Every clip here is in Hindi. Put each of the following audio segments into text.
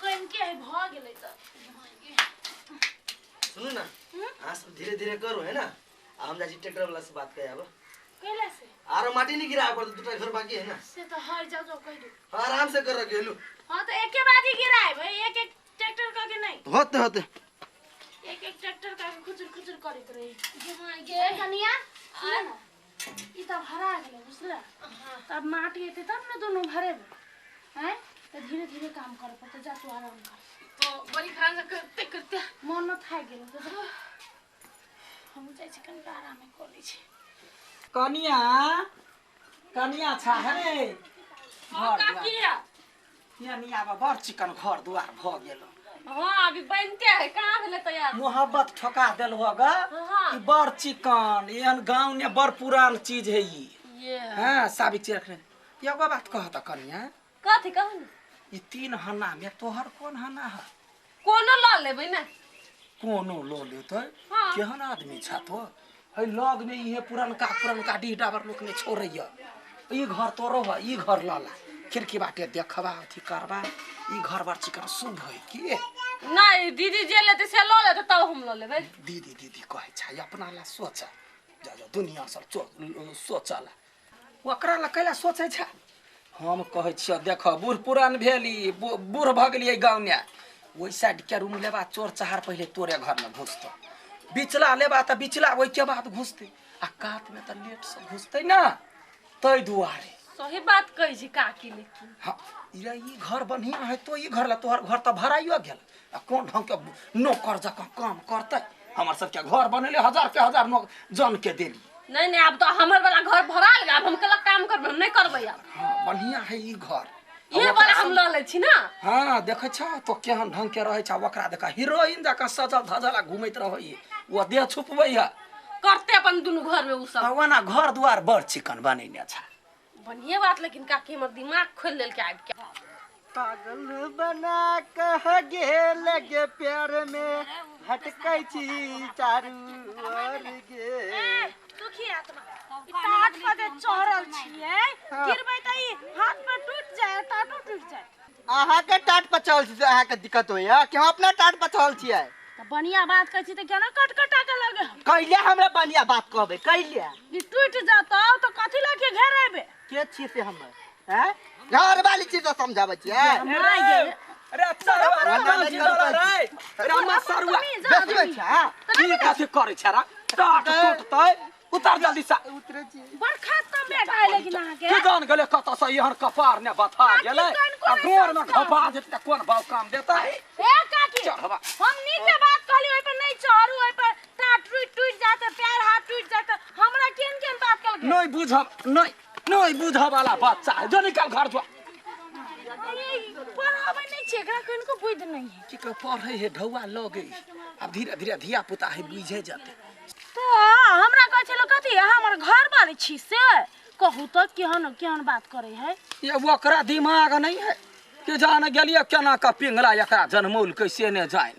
कहीं के है भ गेलै त सुनो ना आज धीरे धीरे करो है ना हम जाची ट्रैक्टर वाला से बात करे अब कैला से आरो माटी नहीं गिरा पर दूटा घर बाकी है ना से तो हर जाओ कह दो आराम से कर रखे लो हां तो एक के बाद ही गिराए भाई एक एक ट्रैक्टर का के नहीं होते होते एक एक ट्रैक्टर का खुचर खुचर करत रही जहां गे कनिया ई त भरा गेलै बुझला तब माटी एते तब न दोनों भरे हैं तो धीरे धीरे काम कर पड़ते जा तू आराम कर तो बड़ी खराब करते करते मन न थाक गेल तो हम जाय छी कन आराम में कर लै छी कनिया कनिया छा है का किया या नहीं आबा बड़ चिकन घर दुआर भ गेल हां अभी बनते है कहां भेले तैयार मोहब्बत ठोका देल होगा कि बड़ चिकन एहन गांव ने बड़ पुरान चीज है ये हां साबित रखने एगो बात कह त कनिया कथि कहू ई तीन हन्ना में तोहर कौन हन्ना है कोनो ल लेबै ना कोनो लो लेतै केहन आदमी छ तो है लग में इहे पुरनका डी डाबर लोक ने छोड़ैया ई घर तोरो है ई घर लाला खिड़की बाटे देखबा अथी करबा ई घर बड़ चिकन शुभ है कि नहीं दीदी जे लेते से ल लेते तब हम ल लेबै दीदी कहे छ अपना ला सोच जा दुनिया सब सोचला ओकरा ला कैला सोचे छ हम कहे छ देख बूढ़ पुरान भेली बूढ़ भ गेलियै गांव ने ओइ साइड के रूम लेबा चोर चाहर पहले तोरे घर में घुसतो बिचला लेबा त बिचला ओइ के बाद घुसते आ काट में त लेट से घुसते ना तै दुआरे सही बात कहि छी काकी लेकिन हां ई घर बढ़िया है तो ई घर ला तोहर घर त भराइयो गेल आ कोन ढंग के नौकर जका काम करते हमर सब के घर बनले हजार के हजार नौकर जन के देली नहीं अब तो हमर वाला घर भरा गेल अब हम केला काम करब हम नहीं करबै अब हां बढ़िया है ई घर ये वाला हम ल ले छी ना हां देखे छ तो केहन ढंग के रहे छ ओकरा देखा हीरोइन जका सजल धजला घुमैत रहै वो देह छुपबै है करते अपन दुनु घर में उ सब वना घर द्वार बड़ चिकन बनैने छ बढ़िया बात लेकिन काकी हमर दिमाग खोल लेल के आबि के पागल बना कह गेल गे प्यार में भटकै छी चारू ओर गे दुखी आत्मा ई टाट पर चढ़ल छियै गिरबै त ई हाथ पर टूट जाए टाटो टूट जाए अहाँ के टाट पर चल छी अहाँ के दिक्कत होइया कि हम अपना टाट पर चल छियै त बढ़िया बात कहै छी त केना कटकटा के लगे कैले हमरा बढ़िया बात कहबै कैले ई टूट जातौ त कथि ला के घेरेबे के छी से हम हैं घर वाली चीज तो समझाबै छियै माय गे अरे रे रामा सरुआ देखबै छ की कथि करै छ रा टाट टूटतै उतार जल्दी से उतरे छी बरखा त बेटा लेकिन अहाँ के की जान गेले कत से यहर कपार ने बथा गेले आ गोर में घबा जेते कोन भाव काम देता ए काकी चढ़वा हम नीचे बात कहली ओइ पर नहीं चढ़ू ओइ पर टाट टूट जाते पैर हाथ टूट जाते हमरा केन बात कल गए नहीं बुझब नहीं बुझब वाला बच्चा है जो निकल घर जो पढ़ाबै नहीं छै एकरा कोन को बुझ नहीं है की के पढ़ै है ढौआ लगे अब धीरे धीरे धिया पुता है बुझे जाते तो हमरा कहै छलो कथि हमर घर वाली छी से कहू तो केहन बात करे है ये ओकरा दिमाग नहीं है कि जान गेलिए केना का पिंगला एकरा जन्मौल कैसे ने जाय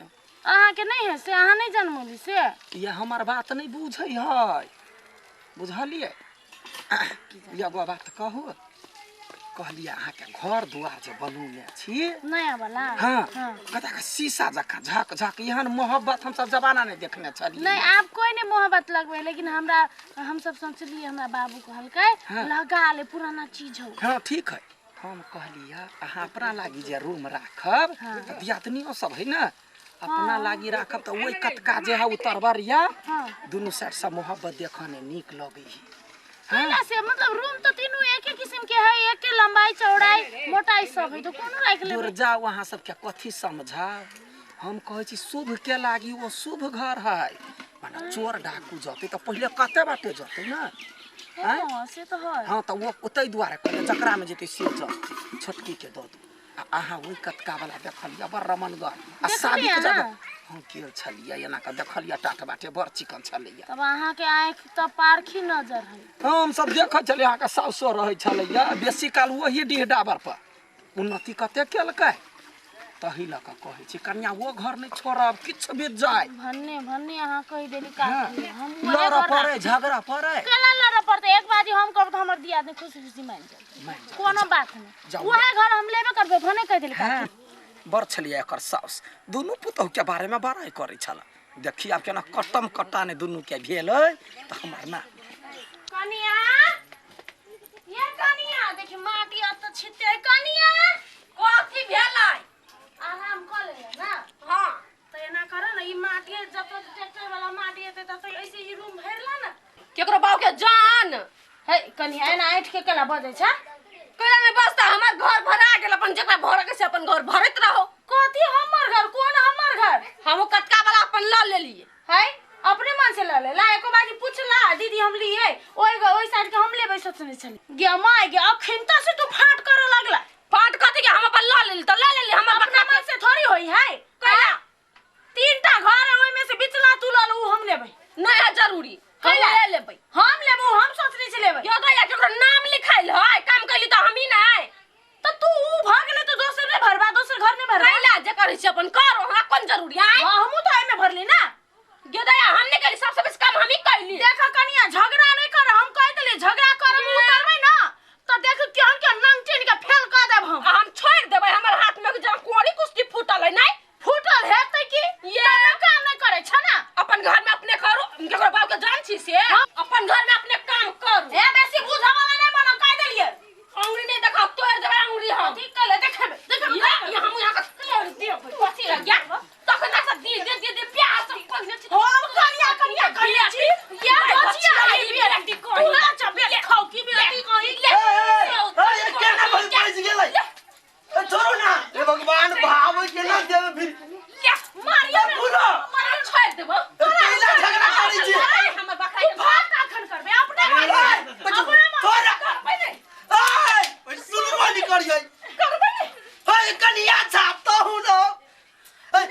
अहाँ के नहीं है से अहाँ नहीं जन्मली से ये हमार बात नहीं बुझै है बुझलिए एगो बात कहू कहलिए अहाँ के घर दुआर जे बनौले छी नया वाला हां कता का शीशा जका झक झक एहन मोहब्बत हम सब जमाना नहीं देखने छलिए नहीं आप कोई नहीं मोहब्बत लगबे लेकिन हम सब सोचलिए हमरा बाबू कहलकै लगा ले पुराना चीज हो हां ठीक है हम कहलिए अहाँ अपना लागी जे रूम राखब त दियातनियो सब है ना अपना लागी राखब त ओई कटका जे है उतरबरिया दुनु साइड से मोहब्बत देखने नीक लगे है हां से मतलब रूम तो तीनों एक ही किस्म के है एक के लंबाई चौड़ाई मोटाई सब है तो कोनो राख ले दूर जा वहां सब के कथि समझा हम कहै छी शुभ के लागी वो शुभ घर है माने चोर डाकू जते त पहिले कते बाटे जते ना हां से तो है हां त वो ओतै दुआरे कहले जकरा में जते से छोटकी के दो आहा ओई कटका वाला देखलिया बड़ रमनगर आ शादी के जगह हम केल छलिया एना का देखलिया टाट बाटे बड़ चिकन छलिया तब अहाँ के आंख त पारखी नजर है हम सब देखै छलिया अहाँ के साउसो रहै छलिया बेसी काल वही डीह डाबर पर उन्नति कते केलकै तही लका कहै छी कन्या वो घर नहीं छोड़ब किछ बीत जाय भन्ने अहाँ कहि देली का हम लड़ पड़े झगड़ा पड़े केला लड़ पड़ते एक बाजी हम करब त हमर दिया दे खुशी मान जाए कोनो बात नहीं ओहे घर हम लेबे करबे भने कह देली का बड़ छलिए एकर साउस दुनू पुतहु के बारे में बड़ाई करे छला देखी आब केना कटम कट्टा ने दुनू के भेल त हमर ना कनिया ये कनिया देखि माटी अत छिटे कनिया कथी भेलै आराम कर ले ना हां त एना कर न ई माटी जत ट्रैक्टर वाला माटी एते त ऐसे ई रूम भरला ना केकरो बाव के जान हे कनिया एना ऐठ के केला बजै छ कइला में बसता हमर घर भरा गेल अपन जकरा भर के से अपन घर भरत रहो कथी हमर घर कोन हमर घर हम कटका वाला अपन ल लेलिए है अपने मन से ले ला एको बाजी पूछला दीदी हम लिए ओई साइड के हम लेबै सोचने छली गे माय गे अखन त से तू फाट करे लगला फाट कथी के हम अपन ल लेली त ले लेली हमर अपना मन से थोड़ी होई है कइला तीनटा घर है ओई में से बिचला तू ल उ हम लेबै नहीं है जरूरी कइला ले लेबै हम लेबो हम सोचने से लेबै यो गया केकरो नाम लिखाइल है काम कइली त हम ही नहीं त तू उ भाग ले तो दोसर ने भरबा दोसर घर ने भरबा कइला जे करै छी अपन करो हमरा कोन जरूरी है हां हमहु तो एमे भरली ना गे दया हमने कइली सबसे बेसी काम हम ही कइली देखा कनिया झगड़ा नहीं कर हम कह देली झगड़ा करब उतरबै ना त देख केहन के नंग चीन के फेल क देब हम छोड़ देबै हमर हाथ में जे कोड़ी कुश्ती फूटल है नहीं फूटल हेतै की ये काम नहीं करे छ ना अपन घर में अपने करो केकरो बाप के जान छी से अपन घर में अपने काम करू ए बेसी बुझा वाला नहीं बनो कह देलिए अंगुरी नहीं देखा तोड़ देबै अंगुरी हम ठीक कले देखेबे ये हम यहाँ का तोड़ दियो पसी लग गया तखन से दे प्यास सब पगने छी हम कनिया कनिया छी ये बचिया है बेटी को पूरा चबे खाओ की बेटी को ही ले ए केना भल पैस गेलै ए छोड़ो ना हे भगवान भाव केना देबे फिर मारिया पूरा मार छोड़ देबो केला झगड़ा करै छी हमर बखाई भात अखन करबे अपने थोड़ा पहिले ए सुनु वाली करियै करबै नहीं ए कनिया छाप तो हूं न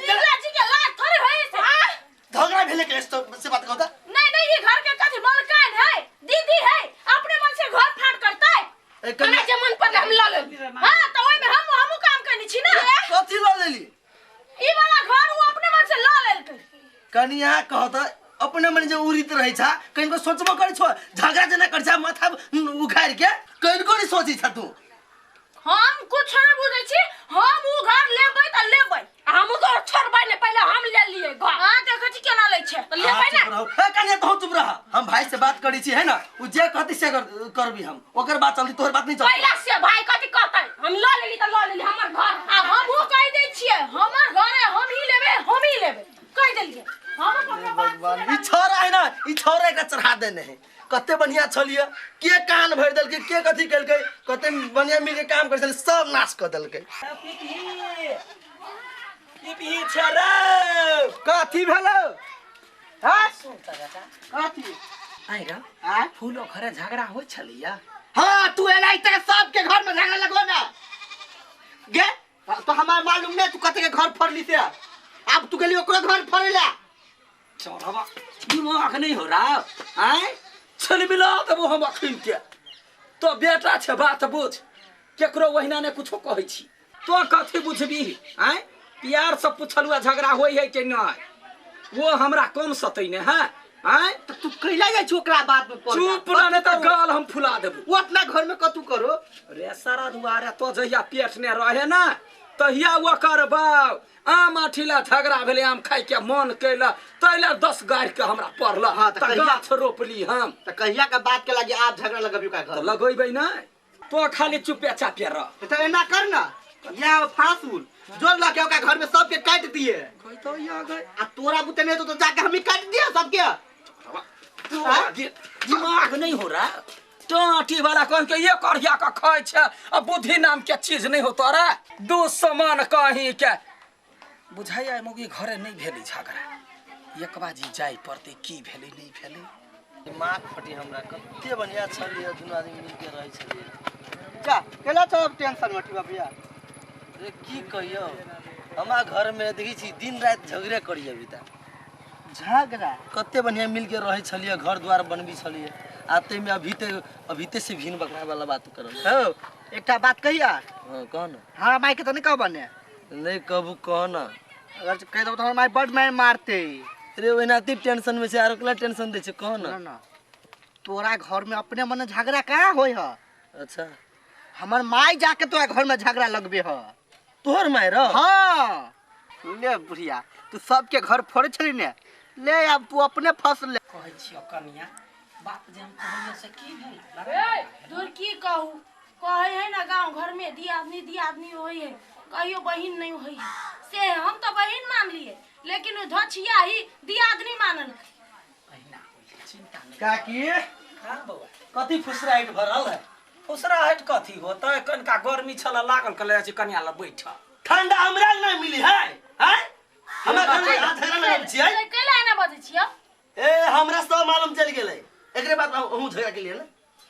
नीला जी के लाज थोड़ी होई से झगड़ा भेले के से बात कहता नहीं ये घर के कथी मलकान है दीदी है अपने मन से घर फाट करता है ए कना कनिया जे मन पर हम ल लेली हां तो ओई में हम काम करनी छी ना कथी ल लेली ई वाला घर वो अपने मन से ला लेलकै कनिया कहता अपने मन जे उरित रहै छ कहीं को सोचबो करै छ झगड़ा जना कर छ माथा उखाड़ के कहीं को नहीं सोची छ तू हम कुछ नहीं बुझै छी हम उ घर लेबै त लेबै हम तो छोड़बै नहीं पहले हम ले लिए घर हां देखै छी केना लै छै तो लेबै ना ए कनिया तो चुप रह हम भाई से बात करै छी है ना उ जे कहती से करबी हम ओकर बात चलती तोहर बात नहीं चलती पहला से भाई कथी कहतै हम ल लेली त ल लेली हमर घर आ हम उ कह दै छियै हमर घर है हम ही लेबै कह देलिए हम अपन बात भगवान ई छोरा है ना ई छोरा के चढ़ा देने है कते बढ़िया छलिए के कान भर देल के कथी केल के कते बढ़िया मिल के काम कर सब नाश कर देल के पीपी छोरा कथी भेलो हां कथी आई रे हां फूलो घरे झगड़ा होय छलिया हां तू एनाइते सबके घर में झगड़ा लगो ना गे तो हमार मालूम नहीं तू कते के घर फरली से अब तू गेली ओकरो घर फरेला चौरावा दिमाग नहीं हो रहा हैं चल मिला तब हम अखिन के तो बेटा छे बात बुझ केकरो वहिना ने कुछो कहै छी तो कथी बुझबी हैं प्यार से पूछलुआ झगड़ा होय है कि नहीं वो हमरा कम सतै ने हैं हैं तो तू कैला जाय छी ओकरा बात में पड़ चुप रहने तो गाल हम फुला देबू वो अपना घर में कतू करो रे सारा दुआरे तो जहिया पेट ने रहे ना तहिया ओकर बाव आम अठिला झगड़ा भेले आम खाइ के मन कैला तैला 10 गाड़ के हमरा पड़ला हाँ, त गाछ रोपली हम तो कहिया का बात के लगे आप झगड़ा लगबियो का तो घर लगैबै ना तो खाली चुपे चापे रह तो एना कर ना या फांसूल जोड़ ला के ओकरा घर में सबके काट दिए कोई तो आ गए आ तोरा बुते नहीं तो जाके हम ही काट दिया सबके तो दिमाग नहीं हो रहा टाटी वाला कह के ये करिया का खाय छ अब बुद्धि नाम के चीज नहीं हो तोरा दो समान कहीं के बुझाइया मोगी घरे नहीं भेली झगड़ा एक बाजी जाय पड़ते की भेले नहीं भेले दिमाग फटी हमरा कते बढ़िया छलिए दुनू आदमी मिल के रहै छलिए जा केला सब टेंशन मटी बाबूया रे की कहियो हमरा घर में देखी छी दिन रात झगड़े करिए बिता झगड़ा कते बढ़िया मिल के रहै छलिए घर द्वार बनबी छलिए आते में अभीते से भीन बकरा वाला बात करल हो एकटा बात कहिया हां कौन हां माई के तो नहीं कह बने नहीं कबू कौन अगर कह दो तो हमार माई बड़ मार मारते रे ओनाती टेंशन में से आरो कला टेंशन दे छै कौन ना ना तोरा घर में अपने मन झगड़ा कहाँ होय ह अच्छा हमर माई जाके तोरा घर में झगड़ा लगबे ह तोहर माय रह हाँ ले बुढ़िया तू सबके घर फोड़े छली ने ले अब तू अपने फंस ले कहै छियो कनिया बात जे हम कहलिए से की भेल दूर की कहू कहे है ना गांव घर में दियादनी होई है कहियो बहिन नहीं होई है से हम तो बहिन मान लिए लेकिन वो धछिया ही दियादनी मानल अहिना होई चिंता नहीं काकी हां बउआ कथी फुसराइट भरल है उसरा हट कथी होता है कनका गर्मी छला लागल कले छी कनिया ल बैठ ठंडा हमरा नहीं मिली है हैं हमरा घर में हाथ झगड़ा नहीं छियै केला ना बजे छियो ए हमरा सब मालूम चल गेलै एकरे बाद हम झगड़ा के लिए ना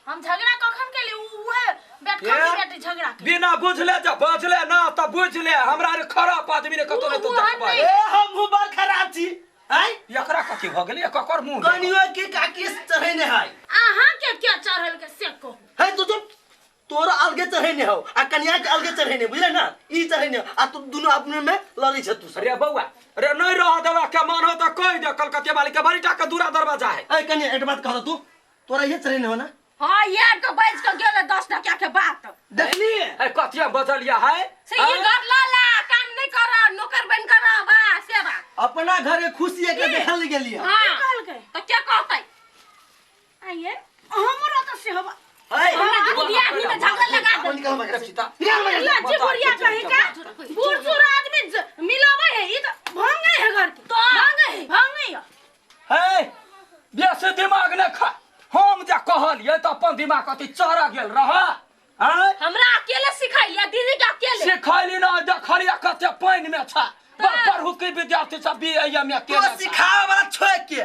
हम झगड़ा कखन के लिए उहे बैठ खटी बैठ झगड़ा के बिना बुझले जा बजले ना त बुझले हमरा रे खराब आदमी ने कतो ने तो देखबा ए हम बड़ खराब छी हैं एकरा कथी भ गेलै ककर मुंह कनियो के काकी चढ़ेने है आहा के क्या चढ़ल के से को है तू तो तोरा अलगे चढ़ेने हो आ कन्या के अलगे चढ़ेने बुझले ना ई चढ़ेने आ तू दोनों अपने में लड़ी छ तू अरे बउआ अरे नहीं रह देवा के मन हो त कह दे कलकतिया वाली के बड़ी टाका दूरा दरवाजा है ए कन्या एक बात कह तू तोरा ये चढ़ेने हो ना हां यार तो बैठ के गेले 10 टका के बात देखली ए कतिया बदलिया है से ये घर लाला काम नहीं कर नौकर बन कर बा सेवा अपना घर के खुशी के देखल गेलिए हां कहल के तो क्या कहतै आइए हमरा तो से हवा ए हमरा दुनिया आदमी में झगड़ा लगा दे निकल मगर सीता या जे बुढ़िया कहे का बूढ़ सूढ़ आदमी मिलावे है ई तो भांगे है घर के तो भांगे है बेसे दिमाग न खा हम जा कहलिए त अपन दिमाग कति चरा गेल रह हैं हमरा अकेले सिखाइया दीदी के अकेले सिखैली ना देखलिया कते पानी में छा पढ़ू के विद्यार्थी सब भी एया में तो के सिखावे वाला छोड़ के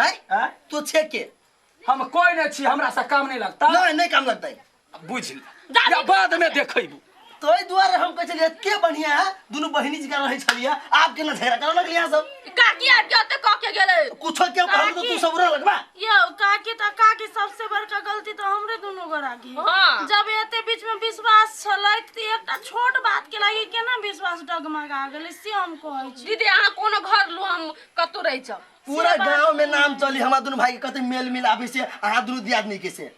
हैं हैं तू छे के हम कोई नहीं छी हमरा से काम नहीं लगता नहीं काम लगता है बुझ ले या बाद में देखैबू तोई द्वारा हम कह चलिए के बढ़िया है दोनों बहिनी जी का रहे छलिए आप के ना झगड़ा कर लगलिए यहाँ सब काकी आ के त क के गेले कुछ के कहल तो तू सब रो लगबा ये काकी सबसे बड़का गलती तो हमरे दोनों गोरा की हां जब एते बीच में विश्वास छलैत त एकटा छोट बात के लागि केना विश्वास डगमगा गेलै से हम कहै छी दीदी अहाँ कोनो घर लो हम कतो रहि छ पूरा गांव में नाम चली हमार दोनों भाई के कते मेल मिलाबे से अहाँ दोनों दियादनी के से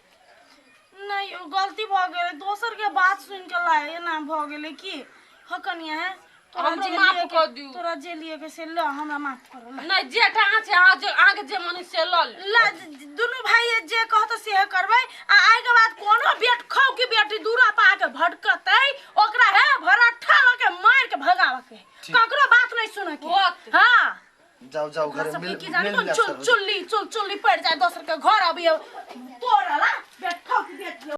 नहीं ओ गलती भ गेलै दोसर के बात सुन के लाए एना भ गेलै की हकनिया है हमरो माफ कर दियौ तोरा जे लिए के से ल हमरा माफ कर ल नहीं जे ठां छै आगे जे मन से ल ला दोनों भाई जे कहत से करबै आ आइ के बाद कोनो बेट खाओ की बेटी दूरा पा के भटकतै ओकरा है भरठा ल के मार के भगावे के ककरो बात नहीं सुने के हां जाओ घर सब मिल की जान चुल्ली पड़ जाए दोसर के घर अभी